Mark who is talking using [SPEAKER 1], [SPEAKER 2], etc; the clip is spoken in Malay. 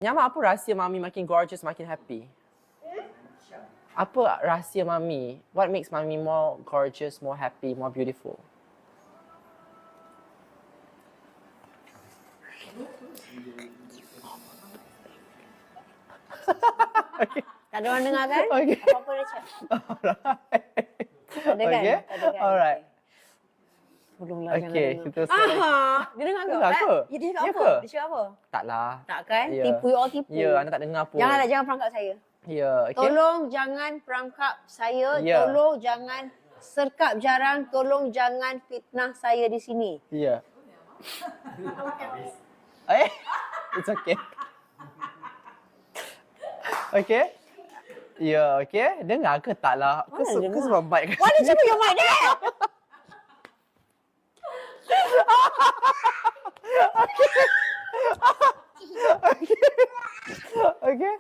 [SPEAKER 1] Nyama, apa rahsia Mami makin gorgeous, makin happy? Apa rahsia Mami? What makes Mami more gorgeous, more happy, more beautiful? Okay.
[SPEAKER 2] Tak ada orang dengar kan?
[SPEAKER 1] Okay.
[SPEAKER 2] Apa-apa dia cakap. Tak ada kan?
[SPEAKER 1] Okay.
[SPEAKER 2] Tak ada kan?
[SPEAKER 1] Alright.
[SPEAKER 2] Tolonglah jangan
[SPEAKER 1] Okay,
[SPEAKER 2] dengar.
[SPEAKER 1] kita start.
[SPEAKER 2] Dia dengar ke?
[SPEAKER 1] Dengar ke?
[SPEAKER 2] Ya, dia cakap
[SPEAKER 1] Ya
[SPEAKER 2] apa?
[SPEAKER 1] ke?
[SPEAKER 2] Dia cakap apa?
[SPEAKER 1] Taklah.
[SPEAKER 2] Tak kan?
[SPEAKER 1] Ya.
[SPEAKER 2] Tipu, you all tipu.
[SPEAKER 1] Ya, anda tak dengar pun.
[SPEAKER 2] Jangan perangkap saya.
[SPEAKER 1] Ya, okay.
[SPEAKER 2] Tolong jangan perangkap saya.
[SPEAKER 1] Ya.
[SPEAKER 2] Tolong jangan serkap jarang. Tolong jangan fitnah saya di sini.
[SPEAKER 1] Ya. It's okay. Okay. Ya, okay. Dengar ke taklah?
[SPEAKER 2] Mana dengar?
[SPEAKER 1] Ke sebab mic
[SPEAKER 2] Why did you put your mic there?
[SPEAKER 1] Okay.